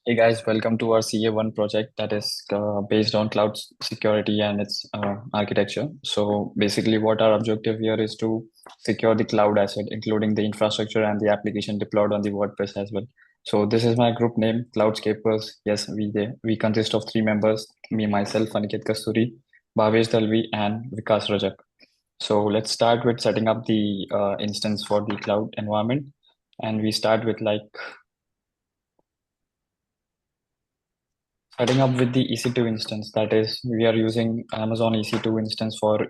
Hey guys, welcome to our CA1 project that is based on cloud security and its architecture. So basically, what our objective here is to secure the cloud asset, including the infrastructure and the application deployed on the WordPress as well. So this is my group name, Cloudscapers. Yes, we consist of three members: me, myself, Aniket Kasturi, Bhavesh Dalvi, and Vikas Rajak. So let's start with setting up the instance for the cloud environment, and we start with starting up with the EC2 instance, that is, we are using Amazon EC2 instance for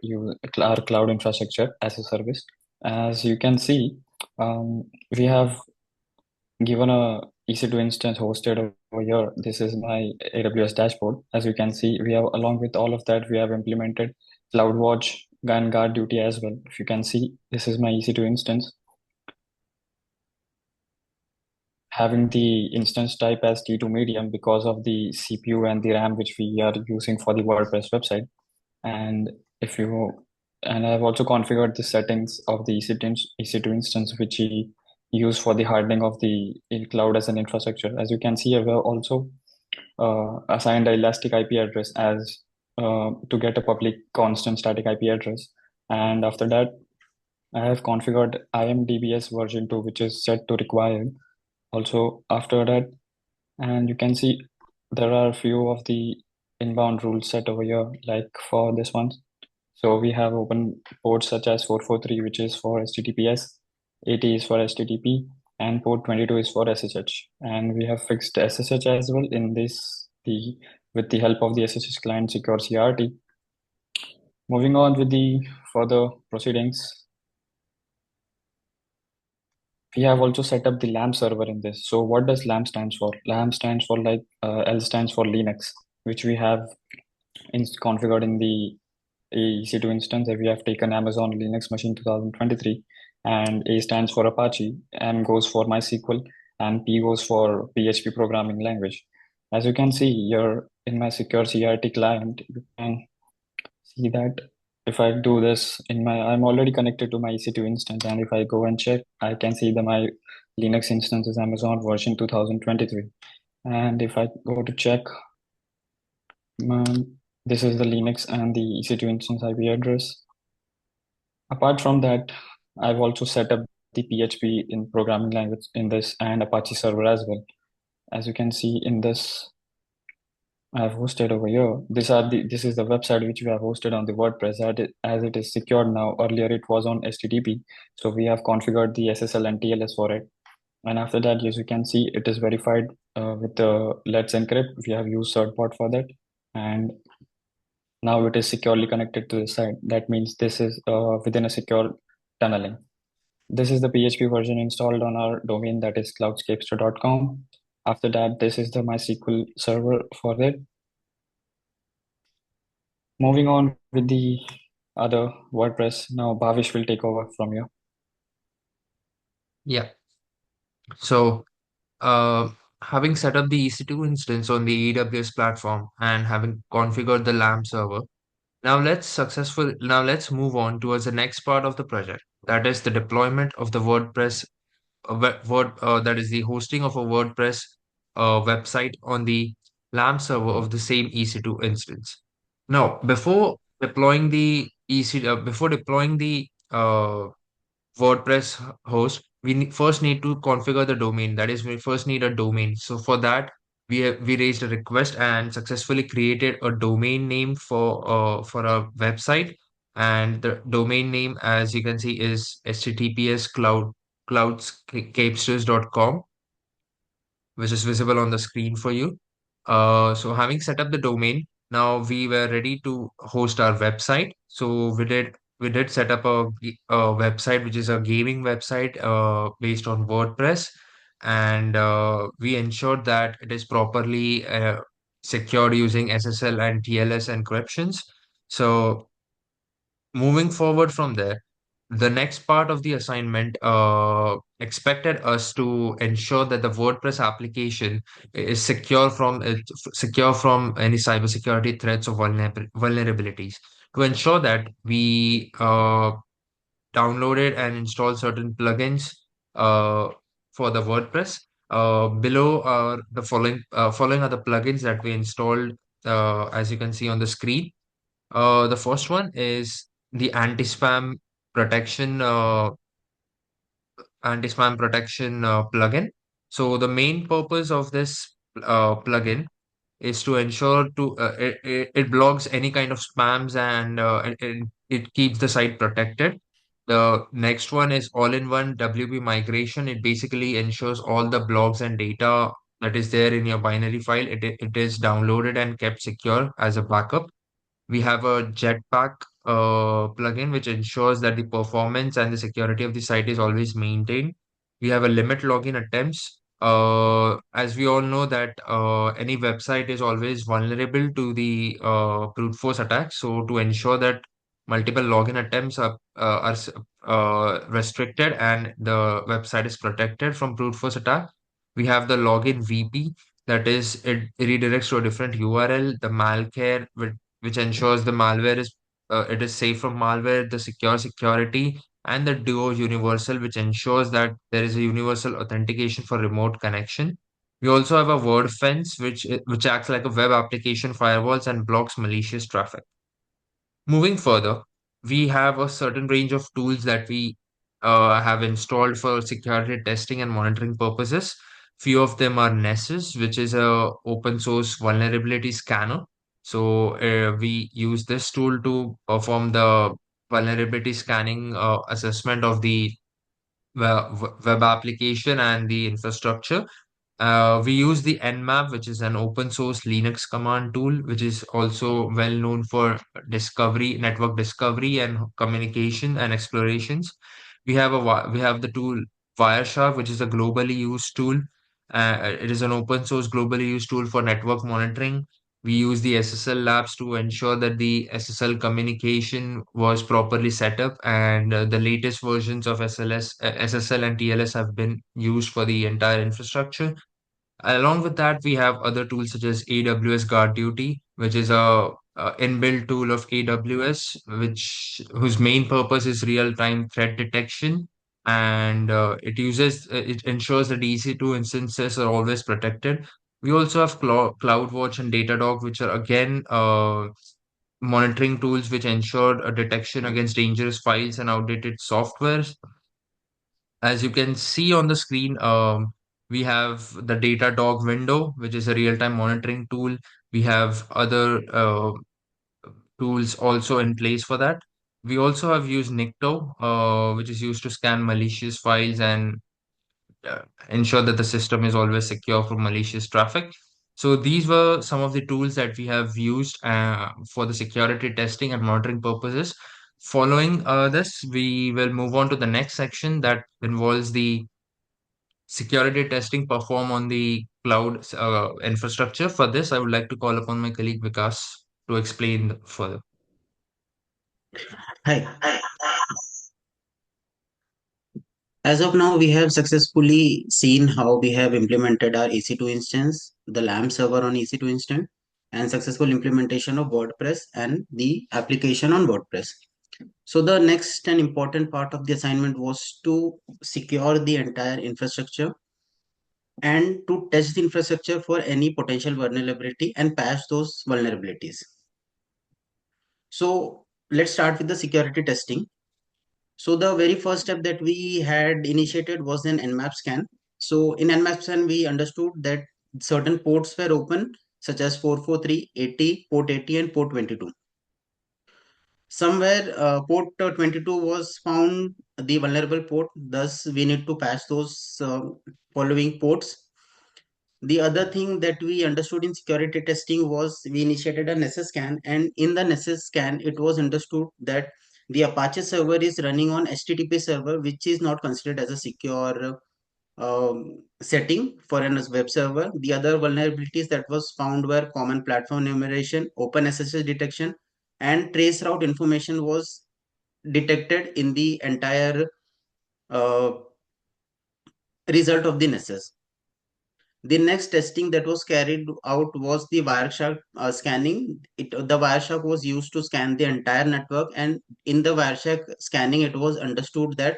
our cloud infrastructure as a service. As you can see, we have given a EC2 instance hosted over here. This is my AWS dashboard. As you can see, we have, along with all of that, we have implemented CloudWatch and Guard Duty as well. If you can see, this is my EC2 instance, having the instance type as T2 medium because of the CPU and the RAM which we are using for the WordPress website. And if you and I've also configured the settings of the EC2 instance which we use for the hardening of the cloud as an infrastructure. As you can see, I've also assigned a elastic IP address as to get a public constant static IP address. And after that, I have configured IMDBS version 2, which is set to required. Also, after that, and you can see there are a few of the inbound rules set over here, like for this one. So we have open ports such as 443, which is for HTTPS, 80 is for HTTP, and port 22 is for SSH. And we have fixed SSH as well in this the with the help of the SSH client secure CRT. Moving on with the further proceedings, we have also set up the LAMP server in this. So what does LAMP stands for? LAMP stands for L stands for Linux, which we have configured in the EC2 instance that we have taken Amazon Linux Machine 2023, and A stands for Apache, M goes for MySQL, and P goes for PHP programming language. As you can see here in my secure CRT client, you can see that if I do this I'm already connected to my EC2 instance, and if I go and check, I can see that my Linux instance is Amazon version 2023. And if I go to check, this is the Linux and the EC2 instance IP address. Apart from that, I've also set up the PHP in programming language in this and Apache server as well. As you can see in this, I've hosted over here. This is the website which we have hosted on the WordPress as it is secured now. Earlier it was on HTTP, so we have configured the SSL and TLS for it. And after that, as you can see, it is verified with the Let's Encrypt. We have used certbot for that, and now it is securely connected to the site. That means this is within a secure tunneling. This is the PHP version installed on our domain, that is cloudscapester.com. After that, this is the MySQL server for it. Moving on with the other WordPress. Now Bhavish will take over from you. Yeah. So, uh, having set up the EC2 instance on the AWS platform and having configured the LAMP server, now let's move on towards the next part of the project. That is the deployment of the WordPress, that is the hosting of a WordPress website on the LAMP server of the same EC2 instance. Now, before deploying the WordPress host, first need to configure the domain. That is, we first need a domain. So for that, we raised a request and successfully created a domain name for a website. And the domain name, as you can see, is https cloudscapesters.com, which is visible on the screen for you. So having set up the domain, now we were ready to host our website. So we did set up a website which is a gaming website based on WordPress, and we ensured that it is properly secured using SSL and TLS encryptions. So moving forward from there, the next part of the assignment expected us to ensure that the WordPress application is secure from any cybersecurity threats or vulnerabilities. To ensure that, we downloaded and installed certain plugins uh, for the WordPress. Below are the following are the plugins that we installed, as you can see on the screen. The first one is the protection anti-spam protection plugin. So the main purpose of this plugin is to ensure it blocks any kind of spams, and it keeps the site protected. The next one is all-in-one WP migration. It basically ensures all the blogs and data that is there in your binary file. It is downloaded and kept secure as a backup. We have a Jetpack plugin, which ensures that the performance and the security of the site is always maintained. We have a limit login attempts. As we all know that any website is always vulnerable to the brute force attack. So to ensure that multiple login attempts are restricted and the website is protected from brute force attack, we have the login VP. That is, it redirects to a different URL. The malware, which ensures the malware is it is safe from malware, the security, and the Duo Universal, which ensures that there is a universal authentication for remote connection. We also have a word fence, which acts like a web application firewalls and blocks malicious traffic. Moving further, we have a certain range of tools that we have installed for security testing and monitoring purposes. Few of them are Nessus, which is a open source vulnerability scanner. So we use this tool to perform the vulnerability scanning assessment of the web application and the infrastructure. We use the Nmap, which is an open source Linux command tool, which is also well known for network discovery and communication and explorations. We have the tool Wireshark, which is a globally used tool. It is an open source globally used tool for network monitoring. We use the SSL labs to ensure that the SSL communication was properly set up, and the latest versions of SSL and TLS have been used for the entire infrastructure. Along with that, we have other tools such as AWS Guard Duty, which is a inbuilt tool of AWS, which whose main purpose is real-time threat detection, and it ensures that EC2 instances are always protected. We also have CloudWatch and Datadog, which are again monitoring tools which ensure a detection against dangerous files and outdated softwares. As you can see on the screen, we have the Datadog window, which is a real-time monitoring tool. We have other tools also in place for that. We also have used Nikto, which is used to scan malicious files and ensure that the system is always secure from malicious traffic. So these were some of the tools that we have used for the security testing and monitoring purposes. Following this, we will move on to the next section that involves the security testing perform on the cloud infrastructure. For this, I would like to call upon my colleague Vikas to explain further. Hi. As of now, we have successfully seen how we have implemented our EC2 instance, the LAMP server on EC2 instance, and successful implementation of WordPress and the application on WordPress. So the next and important part of the assignment was to secure the entire infrastructure and to test the infrastructure for any potential vulnerability and patch those vulnerabilities. So let's start with the security testing. So the very first step that we had initiated was an Nmap scan. So in Nmap scan, we understood that certain ports were open, such as 443, 80, port 80, and port 22. Somewhere port 22 was found the vulnerable port. Thus, we need to patch those following ports. The other thing that we understood in security testing was we initiated a Nessus scan, and in the Nessus scan, it was understood that the Apache server is running on HTTP server, which is not considered as a secure setting for a web server. The other vulnerabilities that was found were common platform enumeration, open SSH detection, and trace route information was detected in the entire uh, result of the Nessus. The next testing that was carried out was the Wireshark scanning. The Wireshark was used to scan the entire network, and in the Wireshark scanning, it was understood that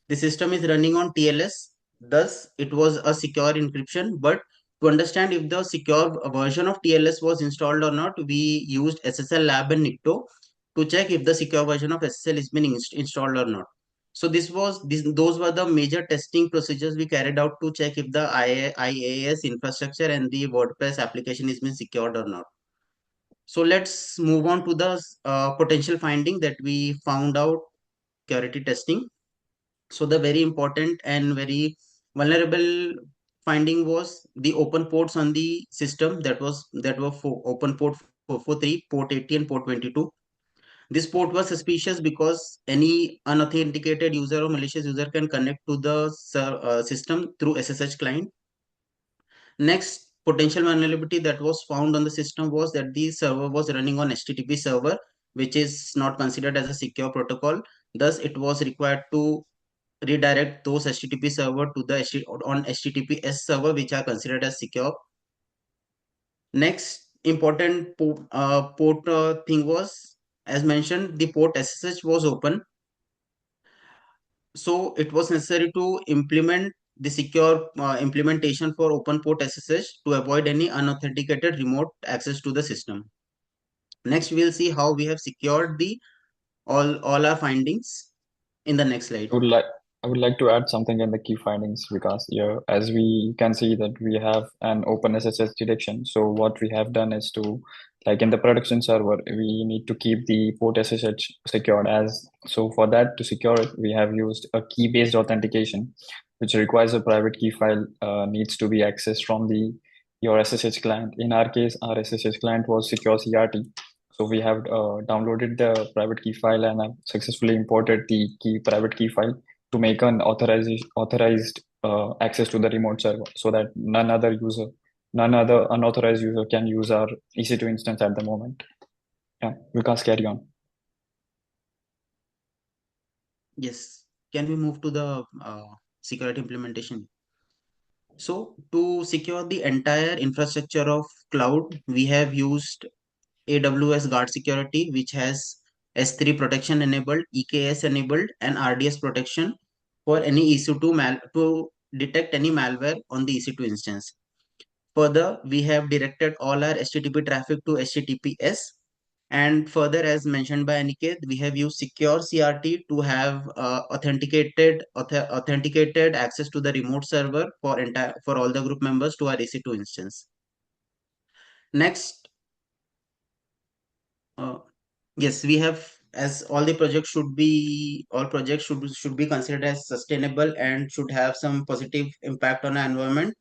the system is running on TLS, Thus, it was a secure encryption. But to understand if the secure version of TLS was installed or not, we used SSL Lab and Nikto to check if the secure version of SSL is being installed or not. So those were the major testing procedures we carried out to check if the IaaS infrastructure and the WordPress application is being secured or not. So let's move on to the potential finding that we found out security testing. So the very important and very vulnerable finding was the open ports on the system that were for open port 443, port 80, and port 22. This port was suspicious because any unauthenticated user or malicious user can connect to the system through SSH client. Next potential vulnerability that was found on the system was that the server was running on HTTP server, which is not considered as a secure protocol. Thus, it was required to redirect those HTTP server to the on HTTPS server, which are considered as secure. Next important port thing was, as mentioned, the port SSH was open. So it was necessary to implement the secure implementation for open port SSH to avoid any unauthenticated remote access to the system. Next, we'll see how we have secured the all our findings in the next slide. would like I would like to add something in the key findings because here, as we can see that we have an open SSH detection. So what we have done is to, like in the production server, we need to keep the port SSH secured. As so for that to secure it, we have used a key-based authentication, which requires a private key file needs to be accessed from the your SSH client. In our case, our SSH client was Secure CRT. So we have downloaded the private key file and have successfully imported the private key file to make an authorized access to the remote server so that none other unauthorized user can use our EC2 instance at the moment. Yeah, Vikas, carry on. Yes, can we move to the security implementation? So to secure the entire infrastructure of cloud, we have used AWS Guard Security, which has S3 protection enabled, EKS enabled, and RDS protection for any EC2 to detect any malware on the EC2 instance. Further, we have directed all our HTTP traffic to HTTPS. And further, as mentioned by Aniket, we have used secure CRT to have authenticated access to the remote server for all the group members to our EC2 instance. Next, uh, yes, we have, as all projects should be considered as sustainable and should have some positive impact on our environment.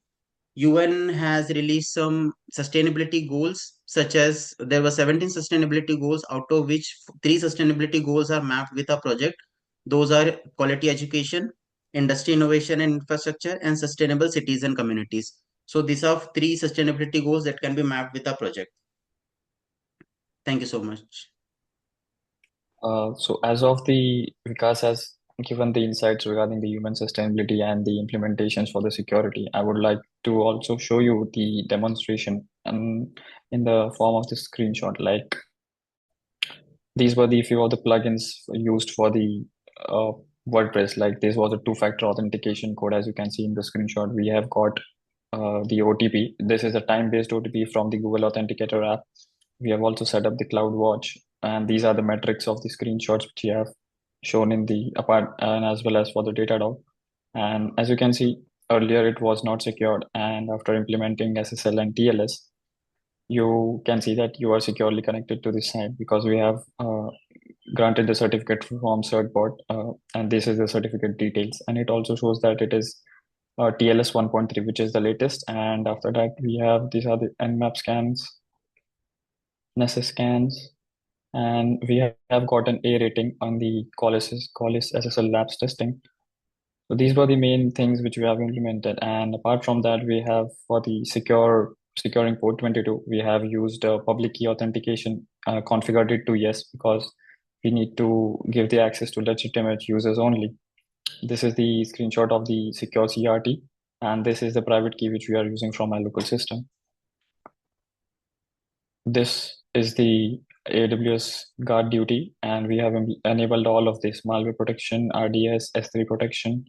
UN has released some sustainability goals, such as there were 17 sustainability goals, out of which three sustainability goals are mapped with a project. Those are quality education, industry innovation and infrastructure, and sustainable cities and communities. So these are three sustainability goals that can be mapped with a project. Thank you so much. So as of the Vikas has given the insights regarding the human sustainability and the implementations for the security, I would like to also show you the demonstration in the form of the screenshot. Like these were the few of the plugins used for the uh, WordPress. Like this was a two-factor authentication code, as you can see in the screenshot. We have got the OTP. This is a time-based OTP from the Google Authenticator app. We have also set up the CloudWatch, and these are the metrics of the screenshots which we have shown in the apart and as well as for the Datadog. And as you can see, earlier it was not secured, and after implementing SSL and TLS, you can see that you are securely connected to this site because we have granted the certificate from certbot, and this is the certificate details, and it also shows that it is TLS 1.3, which is the latest. And after that, we have these are the Nmap scans, Nessus scans, and we have got an A rating on the Qualys SSL Labs testing. So these were the main things which we have implemented. And apart from that, we have for the securing port 22, we have used public key authentication, configured it to yes, because we need to give the access to legitimate users only. This is the screenshot of the secure CRT, and this is the private key which we are using from our local system. This is the AWS guard duty, and we have enabled all of this malware protection, RDS, S3 protection,